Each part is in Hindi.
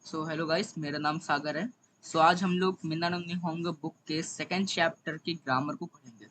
सो हेलो गाइस, मेरा नाम सागर है। आज हम लोग मिन्नानुन्नी होंगे बुक के सेकंड चैप्टर की ग्रामर को पढ़ेंगे।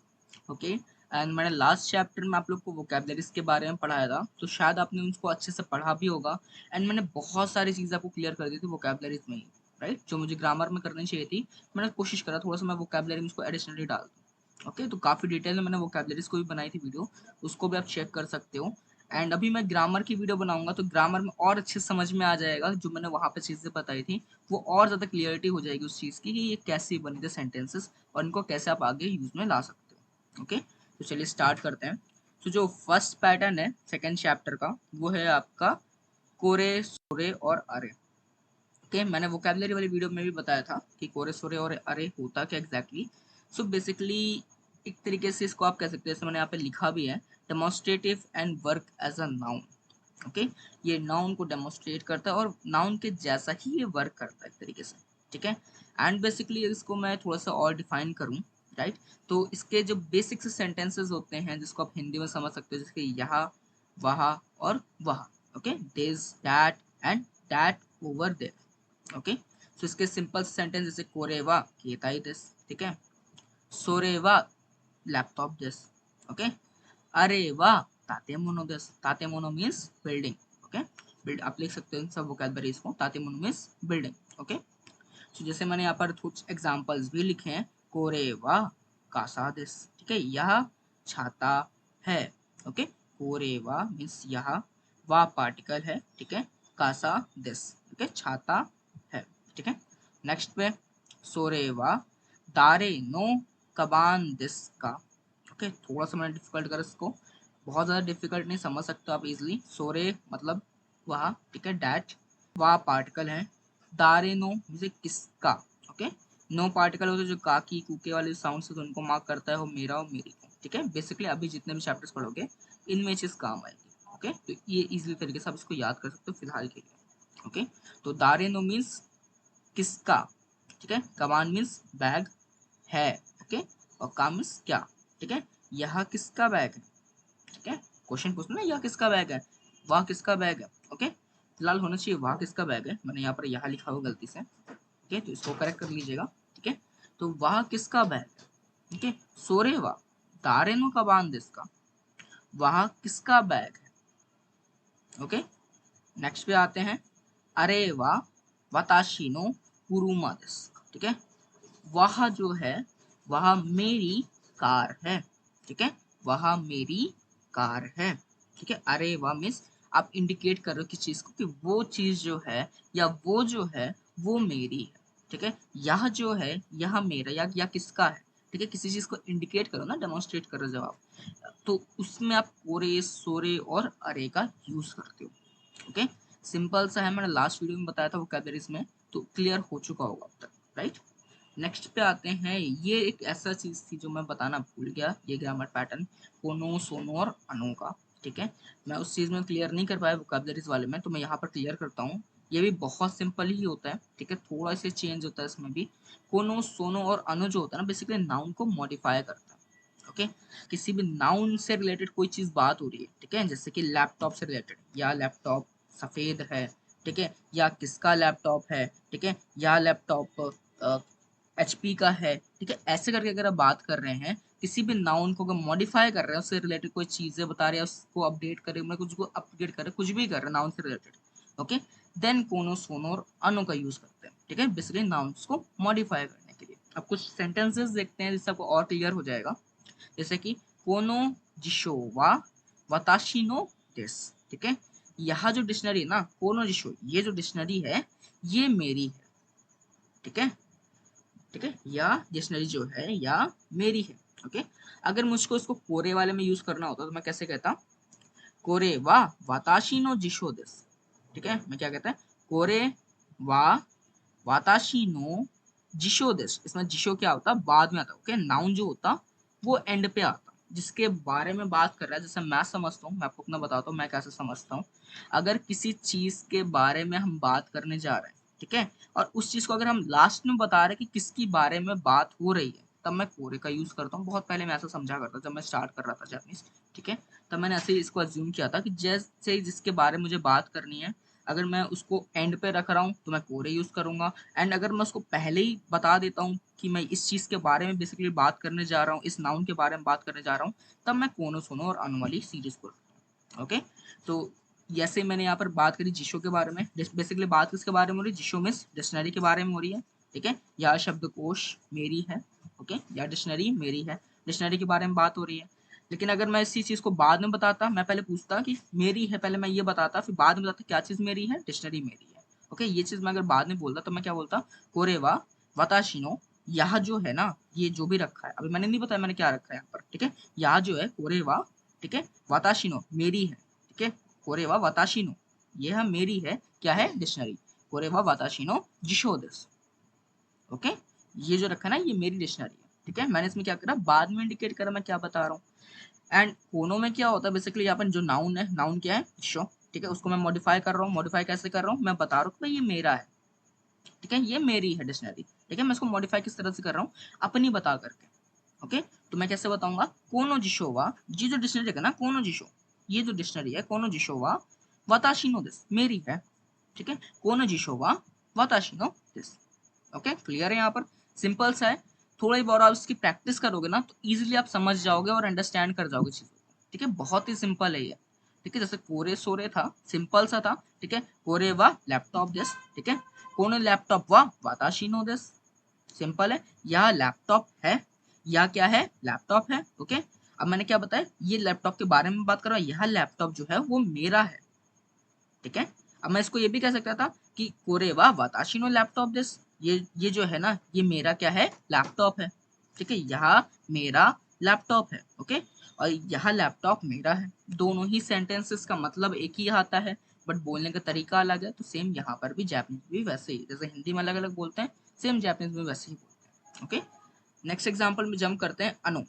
ओके। एंड मैंने लास्ट चैप्टर में आप लोग को वोकैबलरीज के बारे में पढ़ाया था, तो शायद आपने उसको अच्छे से पढ़ा भी होगा। एंड मैंने बहुत सारी चीज़ें आपको क्लियर कर दी थी वोकैबलरीज में ही, राइट, जो मुझे ग्रामर में करनी चाहिए थी। मैंने कोशिश करा थोड़ा सा मैं वोकैबलरी में उसको एडिशनली डाल दूँ। ओके, तो काफ़ी डिटेल में मैंने वोकैबलरीज को भी बनाई थी वीडियो, उसको भी आप चेक कर सकते हो। एंड अभी मैं ग्रामर की वीडियो बनाऊंगा, तो ग्रामर में और अच्छे समझ में आ जाएगा। जो मैंने वहाँ पे चीज़ें बताई थी वो और ज़्यादा क्लियरिटी हो जाएगी उस चीज़ की कि ये कैसे बने थे सेंटेंसेस और इनको कैसे आप आगे यूज़ में ला सकते हो। ओके, तो चलिए स्टार्ट करते हैं। तो जो फर्स्ट पैटर्न है सेकेंड चैप्टर का, वो है आपका कोरे सोरे और अरे। ओके, मैंने वोकैबुलरी वाली वीडियो में भी बताया था कि कोरे सोरे और अरे होता क्या एग्जैक्टली। सो बेसिकली एक तरीके से इसको आप कह सकते हैं, जैसे मैंने यहाँ पे लिखा भी है, demonstrative and work as a noun. Okay, ये नाउन को डेमोन्स्ट्रेट करता है और नाउन के जैसा ही ये वर्क करता है एक तरीके से। ठीक है। एंड बेसिकली इसको मैं थोड़ा सा और डिफाइन करूँ, राइट, तो इसके जो बेसिक से सेंटेंसेस होते हैं जिसको आप हिंदी में समझ सकते हो, जैसे यहाँ, वहाँ और वहाँ। Okay, this that and that over there. Okay, so इसके सिंपल सेंटेंस जैसे कोरेवा केताई दिस। ठीक है। सोरेवा लैपटॉप दिस। ओके। अरे वाह तातेमोनो दिस। तातेमोनो मीन्स बिल्डिंग। ओके, बिल्ड आप लिख सकते हो इन सब वोकैबुलरीज को। तातेमोनो मीन्स बिल्डिंग। ओके, सो जैसे मैंने यहाँ पर कुछ एग्जांपल्स भी लिखे हैं। कोरेवा कासा दिस। ठीक है, यह छाता है। ओके, कोरेवा मीन्स यह, वा पार्टिकल है। ठीक है, कासा दिस। ओके, छाता है। ठीक है। नेक्स्ट पे सोरेवा दारे नो कबान दिस का। ओके, थोड़ा सा मैंने डिफिकल्ट कर इसको, बहुत ज़्यादा डिफिकल्ट नहीं, समझ सकते हो आप इजिली। सोरे मतलब वह। ठीक है, डैट, वह पार्टिकल है। दारे नो मुझे किसका। ओके, नो पार्टिकल होता है जो काकी कूके वाले साउंड से, तो उनको मार्क करता है वो मेरा और मेरी को। ठीक है, बेसिकली अभी जितने भी चैप्टर्स पढ़ोगे इनमें चीज काम आएगी। ओके, तो ये इजिली तरीके से आप इसको याद कर सकते हो फिलहाल के लिए। ओके, तो दारे नो मीन्स किसका। ठीक है, कमान मीन्स बैग है। ओके, और काम मीन्स क्या। ठीक है, यह किसका बैग है। ठीक है, क्वेश्चन पूछना ना, यह किसका बैग है, वह किसका बैग है। ओके, फिलहाल होना चाहिए वह किसका बैग है, मैंने यहाँ पर यहाँ लिखा हुआ गलती से। ठीक है, तो इसको करेक्ट कर लीजिएगा। ठीक है, तो वह किसका बैग है। ठीक है, सोरे वा दारेनो का बांध इसका, वह किसका बैग है। ओके, नेक्स्ट पे आते हैं। अरे वा वाताशी नो कुरुमा देsu। ठीक है, वह जो है वह मेरी कार है। ठीक है, वह मेरी कार है। ठीक है, अरे वह मीन्स आप इंडिकेट कर रहे हो किस चीज को, कि वो चीज जो है या वो जो है वो मेरी है। ठीक है, यह जो है यह मेरा या किसका है। ठीक है, किसी चीज को इंडिकेट करो ना, डेमोन्स्ट्रेट करो जब आप, तो उसमें आप कोरे सोरे और अरे का यूज करते हो। ओके, सिंपल सा है, मैंने लास्ट वीडियो में बताया था वोकैबुलरीज में, तो क्लियर हो चुका होगा अब तक, राइट। नेक्स्ट पे आते हैं। ये एक ऐसा चीज थी जो मैं बताना भूल गया, ये ग्रामर पैटर्न कोनो सोनो और अनो का। ठीक है, मैं उस चीज में क्लियर नहीं कर पाया वोकैबुलरीज वाले में, तो मैं यहाँ पर क्लियर करता हूँ। ये भी बहुत सिंपल ही होता है। ठीक है, थोड़ा सा चेंज होता है इसमें भी। कोनो सोनो और अनो जो होता है ना, बेसिकली नाउन को मॉडिफाई करता है। ओके, किसी भी नाउन से रिलेटेड कोई चीज बात हो रही है, ठीक है, जैसे कि लैपटॉप से रिलेटेड, या लैपटॉप सफेद है। ठीक है, या किसका लैपटॉप है। ठीक है, या लैपटॉप एचपी का है। ठीक है, ऐसे करके अगर आप बात कर रहे हैं, किसी भी नाउन को अगर मॉडिफाई कर रहे हैं, उससे रिलेटेड कोई चीजें बता रहे हैं, उसको अपडेट कर रहे हैं, कुछ को अपडेट कर रहे हैं, कुछ भी कर रहे हैं नाउन से रिलेटेड। ओके, देन कोनो सोनो और अनो का यूज करते हैं। ठीक है, बेसिकली नाउन्स को मॉडिफाई करने के लिए। अब कुछ सेंटेंसेस देखते हैं जिससे आपको और क्लियर हो जाएगा। जैसे कि कोनो जिशो वा वताशी नो देस। ठीक है, यह जो डिक्शनरी है ना, कोनो जिशो, ये जो डिक्शनरी है ये मेरी है। ठीक है, ठीक है, या डिक्शनरी जो है या मेरी है। ओके, अगर मुझको इसको कोरे वाले में यूज करना होता तो मैं कैसे कहता, कोरे वा वाताशी नो जिशो देस। ठीक है, मैं क्या कहता है, कोरे वा वाताशी नो जिशो देस। इसमें जिशो क्या होता, बाद में आता। ओके, नाउन जो होता वो एंड पे आता, जिसके बारे में बात कर रहा है। जैसे मैं समझता हूँ, मैं आपको अपना बताता हूँ मैं कैसे समझता हूँ। अगर किसी चीज के बारे में हम बात करने जा रहे हैं, ठीक है, और उस चीज को अगर हम लास्ट में बता रहे हैं कि किसकी बारे में बात हो रही है, तब मैं कोरे का यूज करता हूँ। बहुत पहले मैं ऐसा समझा करता जब मैं स्टार्ट कर रहा था जापानीज। ठीक है, तब मैंने ऐसे ही इसको अज्यूम किया था कि जैसे जिसके बारे में मुझे बात करनी है, अगर मैं उसको एंड पे रख रहा हूँ तो मैं कोरे यूज करूंगा, एंड अगर मैं उसको पहले ही बता देता हूँ कि मैं इस चीज के बारे में बेसिकली बात करने जा रहा हूँ, इस नाउन के बारे में बात करने जा रहा हूँ, तब मैं कोनो सोनो और अनु वाली सीरीज को रखता हूँ। ओके, तो जैसे मैंने यहाँ पर बात करी जिशो के बारे में, बेसिकली बात किसके बारे में हो रही है, जिशो मीन्स डिक्शनरी के बारे में हो रही है। ठीक है, यह शब्दकोश मेरी है। ओके, यह डिक्शनरी मेरी है, डिक्शनरी के बारे में बात हो रही है। लेकिन अगर मैं इसी चीज को बाद में बताता, मैं पहले पूछता कि मेरी है, पहले मैं ये बताता, फिर बाद में बताता क्या चीज मेरी है, डिक्शनरी मेरी है। ओके, ये चीज मैं अगर बाद में बोलता तो मैं क्या बोलता, कोरेवा वाताशिनो, यह जो है ना, ये जो भी रखा है, अभी मैंने नहीं बताया मैंने क्या रखा है यहाँ पर। ठीक है, यह जो है कोरेवा, ठीक है, वाताशिनो मेरी है। ठीक है, कोरेवा वाताशिनो, यह मेरी है, क्या है, डिक्शनरी। कोरेवा वाताशिनो जिशो देस। ओके, ये जो रखा है ना, ये मेरी डिक्शनरी है। ठीक है, मैंने इसमें क्या करा, बाद में इंडिकेट करा मैं क्या बता रहा हूँ। एंड कोनो में क्या होता है, बेसिकली यहाँ पर जो नाउन है, नाउन क्या है, शो। ठीक है, उसको मैं मॉडिफाई कर रहा हूँ। मॉडिफाई कैसे कर रहा हूँ, मैं बता रहा हूँ कि भाई ये मेरा है। ठीक है, ये मेरी है डिक्शनरी। ठीक है, मैं इसको मॉडिफाई किस तरह से कर रहा हूँ, अपनी बता करके। ओके, तो मैं कैसे बताऊंगा, कोनो जिशोवा, ये जो डिक्शनरी है ना, कोनो जिशो, ये जो डिक्शनरी है, कोनो जिशोवा वाताशिनो दिस, मेरी है। ठीक है, कोनो जिशोवा वाताशिनो दिस। ओके, क्लियर है यहाँ पर, सिंपल सा है। थोड़ा ही बहुत आप इसकी प्रैक्टिस करोगे ना तो इजीली आप समझ जाओगे और अंडरस्टैंड कर जाओगे चीजों को। ठीक है, बहुत ही सिंपल है ये। ठीक है, जैसे कोरे सोरे था, सिंपल सा था। ठीक है, कोरे वा लैपटॉप दिस। ठीक है, कोनो लैपटॉप वा वाताशिनो दिस, सिंपल है। यह लैपटॉप है, या क्या है, लैपटॉप है। ओके, अब मैंने क्या बताया, ये लैपटॉप के बारे में बात कर रहा हूँ, यह लैपटॉप जो है वो मेरा है। ठीक है, अब मैं इसको ये भी कह सकता था कि कोरेवा वाताशिनो लैपटॉप दिस, ये जो है ना, ये मेरा क्या है, लैपटॉप है। ठीक है, यह मेरा लैपटॉप है। ओके, और यह लैपटॉप मेरा है। दोनों ही सेंटेंसेस का मतलब एक ही आता है, बट बोलने का तरीका अलग है। तो सेम यहाँ पर भी जापानीज भी वैसे ही, जैसे हिंदी में अलग अलग बोलते हैं, सेम जापानीज में वैसे ही बोलते हैं। ओके, नेक्स्ट एग्जाम्पल में जंप करते हैं, अनु।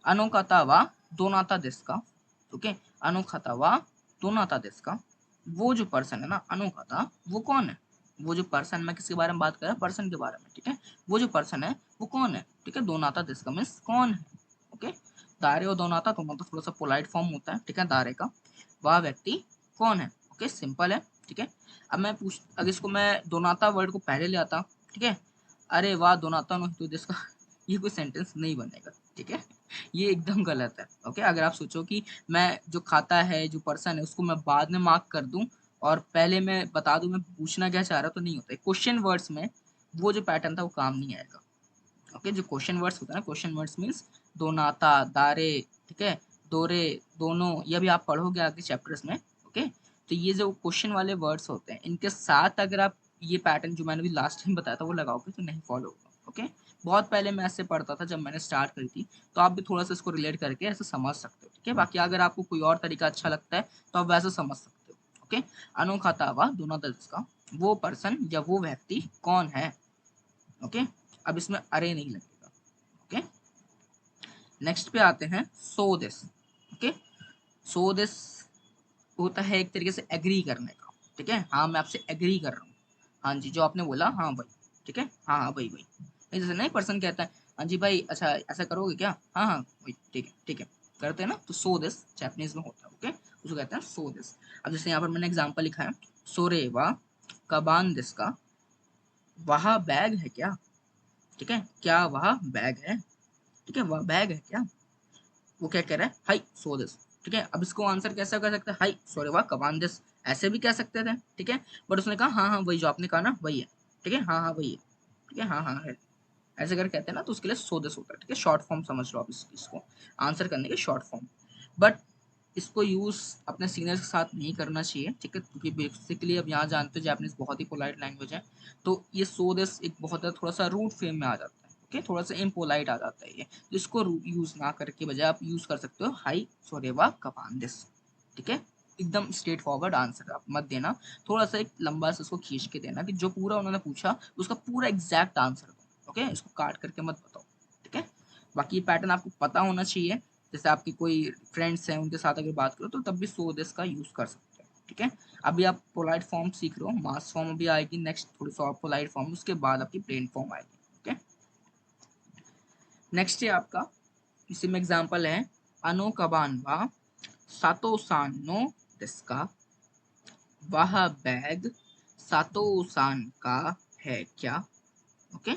अनु खाता वा दोनाता देस्का। ओके, अनु खाता वा दोनाता देस्का, वो जो पर्सन है ना, अनु खाता, वो कौन है, वो जो पर्सन, मैं किसके बारे में बात कर रहा हूँ, पर्सन के बारे में। ठीक है, वो जो पर्सन है वो कौन है। ठीक है, दोनाता देस्का मीन्स कौन है। ओके, दारे और दोनाता दोनों तो थोड़ा सा पोलाइट फॉर्म होता है। ठीक है, दारे का, वह व्यक्ति कौन है। ओके, सिंपल है। ठीक है, अब मैं पूछ, अगर इसको मैं दोनाता वर्ड को पहले ले आता, ठीक है, अरे वाह दोनाता नो तो जिसका ये कोई सेंटेंस नहीं बनेगा। ठीक है, ये एकदम गलत है। ओके, अगर आप सोचो कि मैं जो खाता है, जो पर्सन है, उसको मैं बाद में मार्क कर दूं और पहले मैं बता दूं मैं पूछना क्या चाह रहा, तो नहीं होता है। क्वेश्चन वर्ड्स में वो जो पैटर्न था वो काम नहीं आएगा। ओके, जो क्वेश्चन वर्ड्स होता है ना, क्वेश्चन वर्ड्स मीन्स दो नाता, दारे, ठीक है, दोरे, दोनों, ये भी आप पढ़ोगे आगे चैप्टर्स में। ओके, तो ये जो क्वेश्चन वाले वर्ड्स होते हैं, इनके साथ अगर आप ये पैटर्न जो मैंने भी लास्ट टाइम बताया था वो लगाओगे तो नहीं फॉलो होगा। ओके, बहुत पहले मैं ऐसे पढ़ता था जब मैंने स्टार्ट करी थी, तो आप भी थोड़ा सा इसको रिलेट करके ऐसे समझ सकते हो। ठीक है, बाकी अगर आपको कोई और तरीका अच्छा लगता है तो आप वैसे समझ सकते हो। ओके, अनोखा हुआ दोनों दर्ज का, वो पर्सन या वो व्यक्ति कौन है। ओके, अब इसमें अरे नहीं लगेगा। ओके, नेक्स्ट पे आते हैं, so this. Okay, so this होता है एक तरीके से एग्री करने का। ठीक है, हाँ मैं आपसे एग्री कर रहा हूँ, हाँ जी जो आपने बोला, हाँ भाई। ठीक है, हाँ हाँ भाई भाई, नहीं जैसे नहीं पर्सन कहता है, हाँ जी भाई, अच्छा ऐसा करोगे क्या, हाँ हाँ भाई, ठीक है ठीक है, करते हैं ना, तो सो दिस जापानीज में होता है। ओके, उसको कहते हैं सो दिस। अब जैसे यहाँ पर मैंने एग्जाम्पल लिखा है, सोरेवा कबान दिस का, वह बैग है क्या। ठीक है, क्या वह बैग है। ठीक है, वह बैग है क्या, वो क्या कह रहा है, हाई सो दिस। ठीक है, अब इसको आंसर कैसा कर सकते हैं, हाई सॉरी वाह कबान दिस, ऐसे भी कह सकते थे। ठीक है, बट उसने कहा हाँ हाँ वही जो आपने कहा ना वही है। ठीक है, हाँ हाँ वही है। ठीक है, हाँ हाँ है, ऐसे कर कहते हैं ना, तो उसके लिए सो दिस होता है। ठीक है, शॉर्ट फॉर्म समझ लो आप इसको आंसर करने के शॉर्ट फॉर्म। बट इसको यूज अपने सीनियर्स के साथ नहीं करना चाहिए। ठीक है, क्योंकि बेसिकली अब यहाँ जानते हो जापानीज बहुत ही पोलाइट लैंग्वेज है, तो ये सो दिस एक बहुत थोड़ा सा रूट फेम में आ जाता है। ओके, थोड़ा सा इम्पोलाइट आ जाता है ये, तो इसको यूज ना करके बजाय आप यूज कर सकते हो हाई सोरेवा कपान दिस। ठीक है, एकदम स्ट्रेट फॉरवर्ड आंसर आप मत देना, थोड़ा सा एक लंबा से उसको खींच के देना कि जो पूरा उन्होंने पूछा उसका पूरा एग्जैक्ट आंसर दो। ओके, इसको काट करके मत बताओ। ठीक है, बाकी पैटर्न आपको पता होना चाहिए, जैसे आपके कोई फ्रेंड्स हैं उनके साथ अगर बात करो तो तब भी सो दिस का यूज कर सकते हैं। ठीक है, अभी आप पोलाइट फॉर्म सीख रहे हो, मास फॉर्म अभी आएगी नेक्स्ट, थोड़ी सी और पोलाइट फॉर्म, उसके बाद आपकी प्लेन फॉर्म आएगी। ओके, नेक्स्ट है आपका, इसी में एग्जांपल है, अनो कबान वा सातो सान नो दिस्का, वह बैग सातोसान का है क्या? ओके,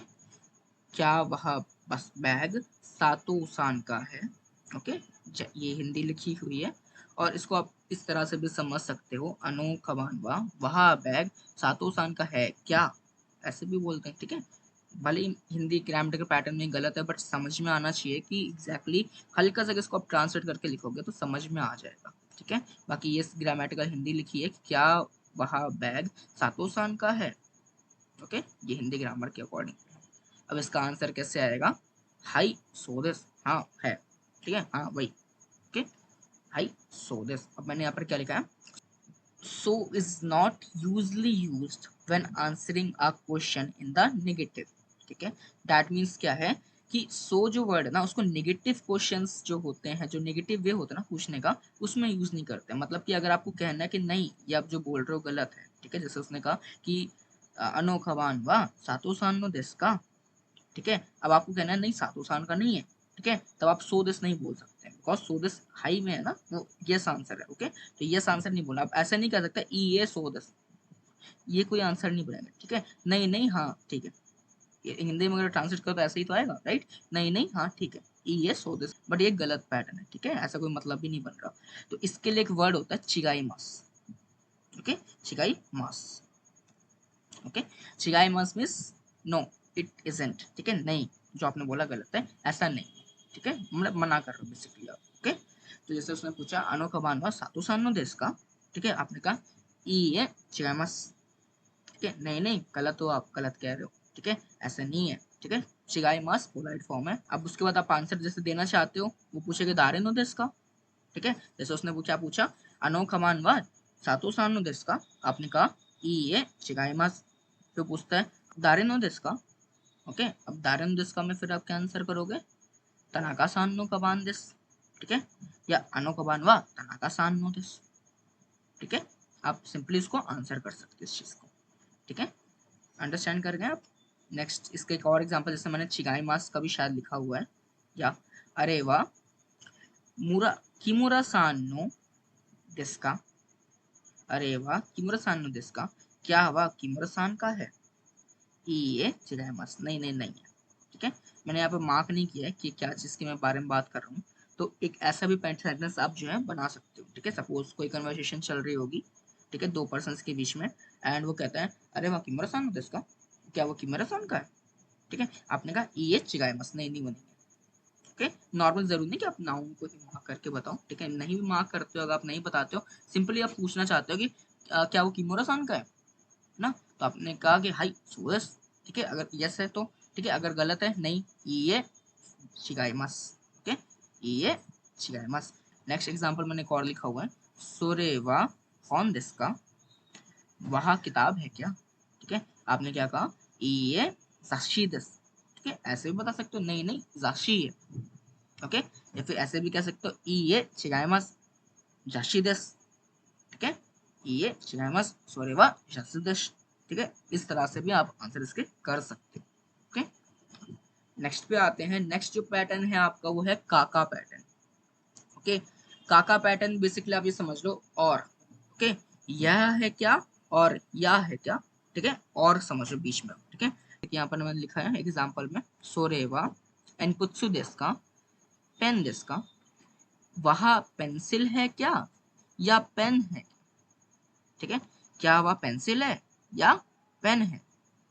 क्या वह बस बैग सातोसान का है? ओके, ये हिंदी लिखी हुई है और इसको आप इस तरह से भी समझ सकते हो, अनो खबानवा वह बैग सातोसान का है क्या, ऐसे भी बोलते हैं। ठीक है, भले ही हिंदी ग्रामेटिकल पैटर्न में गलत है, बट समझ में आना चाहिए कि एग्जैक्टली हल्का सा इसको आप ट्रांसलेट करके लिखोगे तो समझ में आ जाएगा। ठीक है, बाकी ये ग्रामेटिकल हिंदी लिखी है कि क्या वह बैग सातोसान का है। ओके, ये हिंदी ग्रामर के अकॉर्डिंग। अब इसका आंसर कैसे आएगा? हाई सो दिस, हाँ है, ठीक है, हाँ वही। Okay, high so this. अब मैंने यहाँ पर क्या लिखा है? So is not usually used when answering a question in the negative। ठीक है, that means क्या है कि so जो वर्ड है ना उसको नेगेटिव क्वेश्चंस जो होते हैं, जो नेगेटिव वे होता है ना पूछने का, उसमें यूज नहीं करते। मतलब कि अगर आपको कहना है कि नहीं ये आप जो बोल रहे हो गलत है, ठीक है, जैसे उसने कहा कि अनोखवान वा सातोसान नो देस का, ठीक है, अब आपको कहना है नहीं सातोसान का नहीं है, ठीक है, तब आप सो दिस नहीं बोल सकते बिकॉज सो दिस हाई में है ना, वो यस आंसर है। ओके, तो यस आंसर नहीं बोला, आप ऐसा नहीं कर सकते ई ये सो दिस, ये कोई आंसर नहीं बनेगा। ठीक है, नहीं नहीं हाँ ठीक है, हिंदी में अगर ट्रांसलेट करो तो ऐसे ही तो आएगा, राइट, नहीं नहीं हाँ ठीक है, ई ये सो दिस, बट ये गलत पैटर्न है। ठीक है, ऐसा कोई मतलब भी नहीं बन रहा। तो इसके लिए एक वर्ड होता है चिगाई मास। ओके, चिगाई मास। ओके, चिगाई मास मीन्स नो इट इजंट। ठीक है, नहीं जो आपने बोला गलत है, ऐसा नहीं। ठीक है, मतलब मना कर रहा हूँ बेसिकली आप। ओके, तो जैसे उसने पूछा अनो कबान वा सातु सानो देस का, ठीक है, आपने कहा ई ये चिगाई मास। ठीक है, नहीं नहीं गलत हो, आप गलत कह रहे हो। ठीक है, ऐसा नहीं है। ठीक है, चिगाई मास पोलाइट फॉर्म है। अब उसके बाद आप आंसर जैसे देना चाहते हो, वो पूछेगा दारे नो देस का। ठीक है, जैसे उसने पूछा अनो कमान वा सातो सानो देस का, आपने कहा ई ये चिगाई मास। फिर पूछता है दारे नो देस का। ओके, अब दारे नो देस का में फिर आप क्या आंसर करोगे? तनाका सान नो कबान देस। ठीक है, या अनो कबान वा तनाका सान नो देस। ठीक है, आप सिंपली इसको आंसर कर सकते हो इस चीज को। ठीक है, अंडरस्टैंड कर गए आप? नेक्स्ट इसका एक और एग्जांपल, जैसे मैंने चिगाई मास का भी शायद लिखा हुआ है, या अरे वाह मुरा किमुरा सान नो देस का। अरे वाह किमुरा सान नो देस का, क्या हवा किमुरा सान का है? ये चिगाई मास, नहीं नहीं नहीं है। ठीक है, मैंने यहाँ पे मार्क नहीं किया है कि क्या चीज के मैं बारे में बात कर रहा हूँ। तो एक ऐसा भी सेंटेंस आप जो है बना सकते हो। ठीक है, सपोज कोई कन्वर्सेशन चल रही होगी, ठीक है, दो पर्सन्स के बीच में, एंड वो कहता है अरे वाह किमुरा सान नो देस का, क्या वो किमुरा सान का है? ठीक है, आपने कहा ये चिगाई मस, नहीं नहीं बनेंगे। ओके, नॉर्मल जरूरी नहीं कि आप नाउन को ही मार्क करके बताओ। ठीक है, नहीं भी मार्क करते हो, अगर आप नहीं बताते हो, सिंपली आप पूछना चाहते हो कि क्या वो किमोरा सान का है ना, तो आपने कहा कि हाई सोरस। ठीक है, अगर यस है तो ठीक है, अगर गलत है नहीं ये चिगाई मस। ओके, ये चिगाई मस। नेक्स्ट एग्जांपल मैंने एक और लिखा हुआ है, सोरेवा कौन दिस का, वहाँ किताब है क्या? ठीक है, आपने क्या कहा ये जाशी दस। ठीक है, ऐसे भी बता सकते हो, नहीं नहीं जाशी है। ओके, या फिर ऐसे भी कह सकते हो ये चिगाइमास जाशी दस। ठीक है, ये चिगाइमास सोरेवा जाशी दस। ठीक है, इस तरह से भी आप आंसर इसके कर सकते हो। ओके, नेक्स्ट पे आते हैं। नेक्स्ट जो पैटर्न है आपका वो है काका पैटर्न। ओके, काका पैटर्न बेसिकली आप ये समझ लो और। ओके, यह है क्या और यह है क्या, ठीक है, और समझ लो बीच में। ठीक है, यहाँ पर मैंने लिखा है एग्जाम्पल में सोरेवा एनपुत्सु देस का पेन देस का, वह पेंसिल है क्या या पेन है? ठीक है, क्या वह पेंसिल है या पेन है?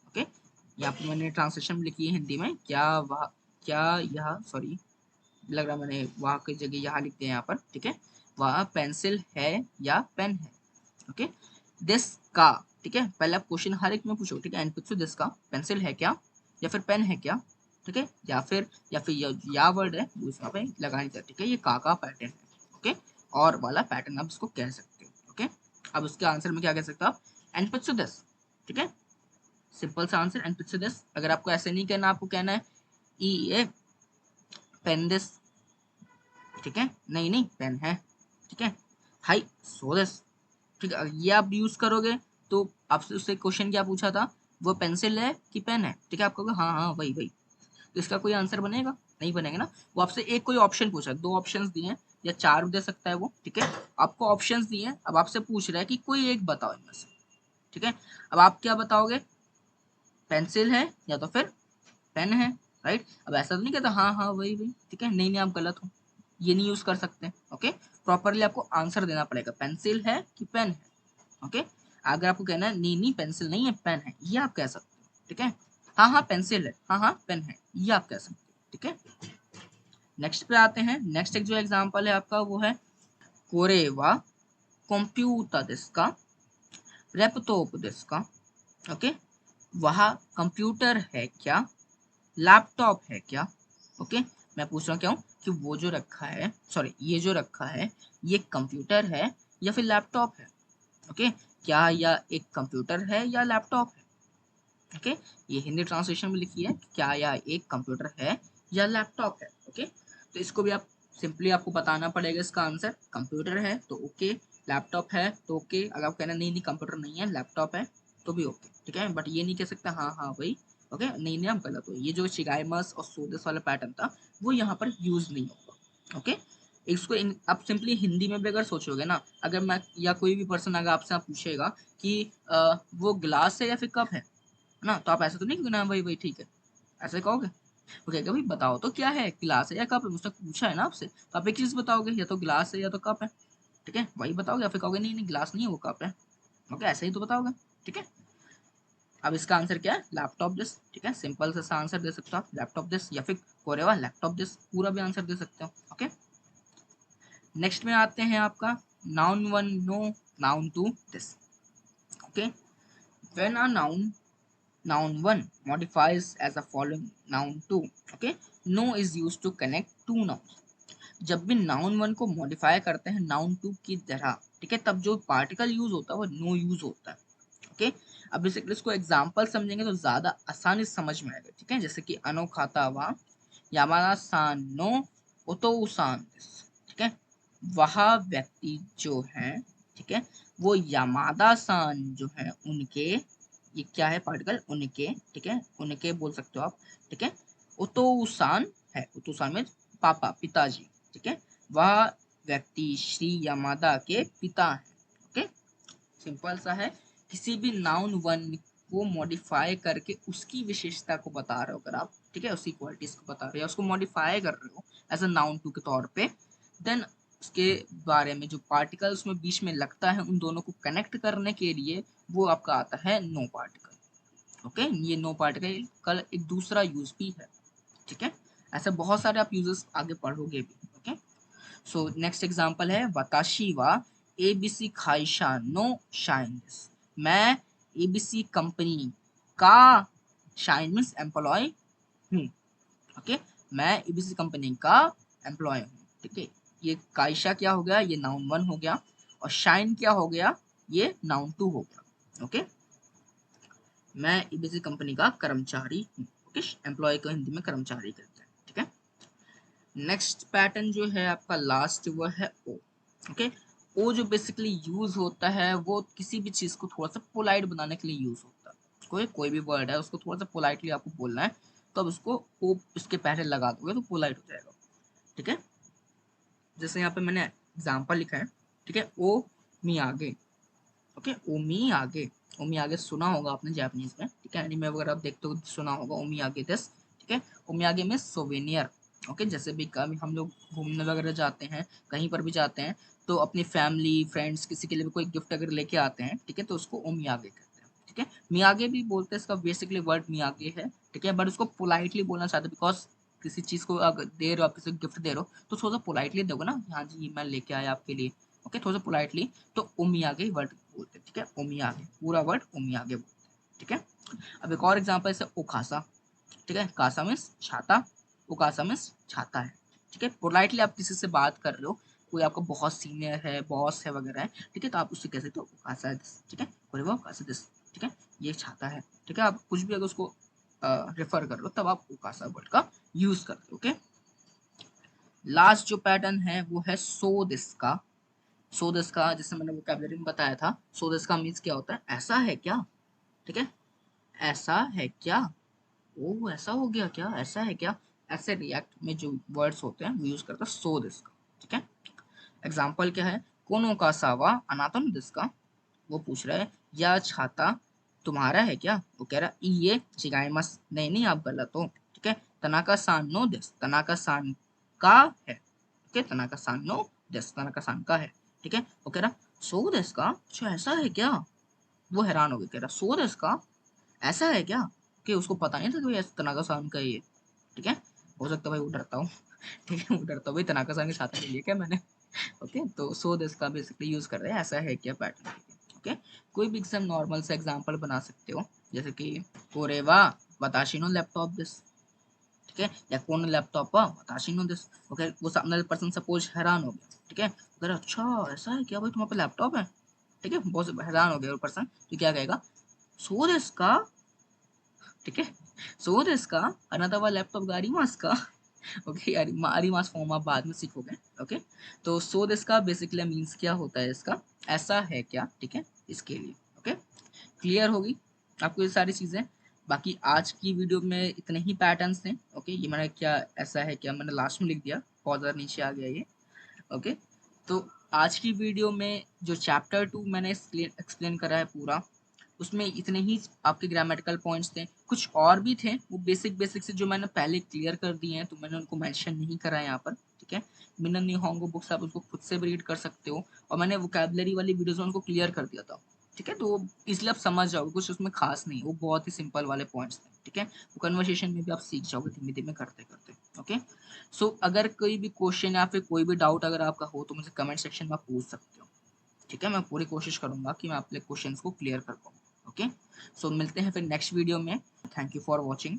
ओके, यहाँ पर मैंने ट्रांसलेशन लिखी है हिंदी में, क्या वह, क्या यह, सॉरी लग रहा मैंने वह की जगह यहाँ लिख दिया यहाँ पर। ठीक है, वह पेंसिल है या पेन है। ओके, दिस का, ठीक है, पहले आप क्वेश्चन हर एक में पूछो। ठीक है, एंड पूछो दिस का पेंसिल है क्या या फिर पेन है क्या? ठीक है, या फिर या वर्ड है वो इसमें पे लगानी चाहिए। ठीक है, ये का पैटर्न है। ओके, और वाला पैटर्न आप इसको कह सकते हो। ओके, अब उसके आंसर में क्या कह सकते हो आप? एंड पूछो दिस। ठीक है, सिंपल सा आंसर एंड पूछो दिस। अगर आपको ऐसे नहीं कहना, आपको कहना है ई ए पेन दिस। ठीक है, नहीं नहीं पेन है। ठीक है, हाई सो दिस। ठीक है, ये आप यूज करोगे तो आपसे उससे क्वेश्चन क्या पूछा था, वो पेंसिल है कि पेन है? ठीक है, आप कहोगे हाँ हाँ वही वही, तो इसका कोई आंसर बनेगा? नहीं बनेगा ना। वो आपसे एक कोई ऑप्शन पूछा, दो ऑप्शंस दिए हैं, या 4 भी दे सकता है वो, ठीक है। आपको ऑप्शंस दिए हैं, अब आपसे पूछ रहा है कि कोई एक बताओ इनमें से, ठीक है। अब आप क्या बताओगे, पेंसिल है या तो फिर पेन है, राइट। अब ऐसा तो नहीं कहता हाँ हाँ वही वही, ठीक है, नहीं नहीं आप गलत हो, ये नहीं यूज कर सकते, ओके। प्रॉपरली आपको आंसर देना पड़ेगा, पेंसिल है कि पेन है, ओके। अगर आपको कहना है नहीं नहीं पेंसिल नहीं है पेन है, ये आप कह सकते हो, ठीक है। हाँ हाँ पेंसिल है, हाँ हाँ पेन है, ये आप कह सकते हो, ठीक है। नेक्स्ट पे आते हैं, नेक्स्ट एक जो एग्जांपल है आपका वो है कोरेवा कंप्यूटर दिस्का लैपटॉप दिस्का, ओके। वह कंप्यूटर है क्या, लैपटॉप है क्या, ओके। मैं पूछ रहा हूँ क्या हूँ कि वो जो रखा है, सॉरी ये जो रखा है, ये कंप्यूटर है या फिर लैपटॉप है, ओके। क्या यह एक कंप्यूटर है या लैपटॉप है, ओके। ये हिंदी ट्रांसलेशन में लिखी है, क्या यह एक कंप्यूटर है या लैपटॉप है, ओके। तो इसको भी आप सिंपली आपको बताना पड़ेगा इसका आंसर, कंप्यूटर है तो ओके, लैपटॉप है तो ओके। अगर आप कहना नहीं नहीं कंप्यूटर नहीं है लैपटॉप है तो भी ओके, ठीक है। बट ये नहीं कह सकते हाँ हाँ भाई, ओके, नहीं नहीं आप गलत हो। ये जो शिगाइमस और सोदस वाला पैटर्न था वो यहाँ पर यूज नहीं होगा, ओके। इसको आप सिंपली हिंदी में भी अगर सोचोगे ना, अगर मैं या कोई भी पर्सन अगर आपसे आप पूछेगा कि वो ग्लास है या फिर कप है ना, तो आप ऐसा तो नहीं कहोगे ना भाई भाई ठीक है, ऐसे कहोगे। वो कहेगा भाई बताओ तो क्या है, गिलास है या कप है, मुझसे पूछा है ना आपसे, तो आप एक चीज बताओगे, या तो गिलास है या तो कप है, ठीक है, वही बताओगे। या फिर कहोगे नहीं नहीं गिलास नहीं है वो कप है, ओके, ऐसे ही तो बताओगे, ठीक है। अब इसका आंसर क्या है, लैपटॉप दिस, ठीक है। सिंपल सा आंसर दे सकते हो आप, लैपटॉप दिस, या फिर कोरेवा लैपटॉप दिस, पूरा भी आंसर दे सकते हो, ओके। नेक्स्ट में आते हैं आपका noun one no noun two this, okay. When a noun 1 modifies as a following noun 2, okay, no is used to connect two nouns। जब भी नाउन 1 को मॉडिफाई करते हैं नाउन 2 की तरह, ठीक है, तब जो पार्टिकल यूज होता है वो नो यूज होता है, ओके। अब बेसिकली इसको एग्जांपल समझेंगे तो ज्यादा आसानी से समझ में आएगा, ठीक है। जैसे कि अनो खाता वा यामाना सान नो ओतो सान, ठीक है। वह व्यक्ति जो है, ठीक है, वो यामादा सान जो है उनके, ये क्या है पार्टिकल उनके, ठीक है, उनके बोल सकते हो आप, ठीक है। उतोसान है, उतोसान में पापा पिताजी, ठीक है। वह व्यक्ति श्री यामादा के पिता है, ओके। सिंपल सा है, किसी भी नाउन वन को मॉडिफाई करके उसकी विशेषता को बता रहे हो अगर आप, ठीक है, उसकी क्वालिटीज को बता रहे हो, उसको मॉडिफाई कर रहे हो एज अ नाउन टू के तौर पे, देन उसके बारे में जो पार्टिकल उसमें बीच में लगता है उन दोनों को कनेक्ट करने के लिए वो आपका आता है नो पार्टिकल, ओके। ये नो पार्टिकल कल एक दूसरा यूज भी है, ठीक है। ऐसे बहुत सारे आप यूजेस आगे पढ़ोगे भी, ओके। सो नेक्स्ट एग्जांपल है वताशी वा एबीसी खाइशा नो शाइन, मैं एबीसी कंपनी का शाइन मीन्स एम्प्लॉय हूँ, ओके। मैं एबीसी कंपनी का एम्प्लॉय हूँ, ठीक है। ये काइशा क्या हो गया, ये नाउन 1 हो गया, और शाइन क्या हो गया, ये नाउन 2 हो गया, ओके। मैं एबीसी कंपनी का कर्मचारी हूँ, ओके। एम्प्लॉय को हिंदी में कर्मचारी कहते हैं, ठीक है। नेक्स्ट पैटर्न जो है आपका लास्ट वो है ओ, ओके। ओ जो बेसिकली यूज होता है वो किसी भी चीज को थोड़ा सा पोलाइट बनाने के लिए यूज होता है, कोई भी वर्ड है उसको थोड़ा सा पोलाइटली आपको बोलना है, तो अब उसको ओ इसके पहले लगा दोगे तो पोलाइट हो जाएगा, ठीक है। जैसे यहाँ पे मैंने एग्जाम्पल लिखा है, ठीक है, ओ मी आगे, ओके, ओमी आगे, ओमी आगे सुना होगा आपने जापानीज में, ठीक है, एनिमे वगैरह आप देखते हो सुना होगा ओमी आगे दिस, ठीक है। ओमी आगे में सोवेनियर, ओके। जैसे भी कभी हम लोग घूमने वगैरह जाते हैं, कहीं पर भी जाते हैं, तो अपनी फैमिली फ्रेंड्स किसी के लिए भी कोई गिफ्ट अगर लेके आते हैं, ठीक है, तो उसको ओमी आगे कहते हैं, ठीक है। मियागे भी बोलते हैं, इसका बेसिकली वर्ड मियागे है, ठीक है, बट उसको पोलाइटली बोलना चाहते हैं, बिकॉज किसी चीज को अगर दे रहे हो आप, किसी को गिफ्ट दे रहे हो तो थोड़ा सा पोलाइटली दोगे ना, हाँ जी मैं लेके आया आपके लिए, ओके, थोड़ा सा पोलाइटली, तो ओमियागे वर्ड बोलते हैं, ठीक है, ओमियागे पूरा वर्ड ओमियागे बोलते हैं, ठीक है। अब एक और एग्जांपल है ओकासा, ठीक है, कासा मीन्स छाता, ओकासा मीन्स छाता है, ठीक है। पोलाइटली आप किसी से बात कर रहे हो, कोई आपका बहुत सीनियर है बॉस है वगैरह है, ठीक है, तो आप उससे कह सकते हो ओकासा दिस, ठीक है, कोरेवा ओकासा दिस, ठीक है, ये छाता है, ठीक है। आप कुछ भी अगर उसको रेफर कर रहे हो तब आप ओकासा वर्ड का यूज करते हो, ओके। लास्ट जो पैटर्न है वो है सो दिस का, सो दिस का जैसे मैंने वोकैबुलरी में बताया था, सो दिस का मीन्स क्या होता है, ऐसा है क्या, ठीक है, ऐसा है क्या, ओ ऐसा हो गया क्या, ऐसा है क्या, ऐसे रिएक्ट में जो वर्ड्स होते हैं वो यूज करता है सो दिस का, ठीक है। एग्जाम्पल क्या है, कोनो का सावा अनातन दिसका, वो पूछ रहा है या छाता तुम्हारा है क्या, वो कह रहा ये चिगाइमस, नहीं नहीं आप गलत हो, ठीक है। तनाका सान नो दिस, तनाका सान का है, ठीक है, तनाका सान नो दिस, तनाका सान का है, ठीक है। वो कह रहा सो दिस का, अच्छा ऐसा है क्या, वो हैरान हो गया, कह रहा सो दिस का, ऐसा है क्या, कि उसको पता नहीं था कि ऐसा तनाका सान का ही है, ठीक है। हो सकता है भाई वो डरता हूँ, ठीक है, वो डरता हूँ भाई तनाका सान की छाता नहीं लिया क्या मैंने, ओके। तो सो दिस का बेसिकली यूज कर रहे हैं ऐसा है क्या पैटर्न, ओके। कोई भी एकदम नॉर्मल सा एग्जांपल बना सकते हो, जैसे कि कोरेवा वताशी नो लैपटॉप दिस, ठीक है, या कौन लैपटॉप वताशी नो दिस, ओके। वो सामने वाला पर्सन सपोज हैरान हो गया, ठीक है, अगर अच्छा ऐसा है क्या भाई तुम्हारे पे लैपटॉप है, ठीक है, बहुत हैरान हो गया वो पर्सन, तो क्या कहेगा सो दिस का, ठीक है, सो दिस का अनदर वा लैपटॉप गाड़ी मास का, ओके, आरिमास फॉर्म आप बाद में सीखोगे, ओके। तो सो दिस का बेसिकली मींस क्या होता है इसका, ऐसा है क्या, ठीक है, इसके लिए, ओके। क्लियर होगी आपको ये सारी चीजें। बाकी आज की वीडियो में इतने ही पैटर्न्स थे, ओके। ये मैंने क्या ऐसा है क्या मैंने लास्ट में लिख दिया, पॉजर नीचे आ गया ये, ओके। तो आज की वीडियो में जो चैप्टर 2 मैंने एक्सप्लेन करा है पूरा, उसमें इतने ही आपके ग्रामेटिकल पॉइंट्स थे, कुछ और भी थे वो बेसिक बेसिक से जो मैंने पहले क्लियर कर दिए हैं, तो मैंने उनको मेंशन नहीं करा है यहाँ पर, ठीक है। मिनन निहोंगो बुक्स आप उसको खुद से भी रीड कर सकते हो, और मैंने वोकैबुलरी वाली वीडियोस में उनको क्लियर कर दिया था, ठीक है। तो इसलिए आप समझ जाओगे, कुछ उसमें खास नहीं, वो बहुत ही सिंपल वाले पॉइंट्स थे, ठीक है। वो कन्वर्सेशन में भी आप सीख जाओगे धीमे धीमे करते करते, ओके। सो अगर कोई भी क्वेश्चन या फिर कोई भी डाउट अगर आपका हो तो मुझे कमेंट सेक्शन में आप पूछ सकते हो, ठीक है। मैं पूरी कोशिश करूंगा कि मैं आपके क्वेश्चंस को क्लियर कर पाऊँ, ओके। सो मिलते हैं फिर नेक्स्ट वीडियो में, थैंक यू फॉर वॉचिंग।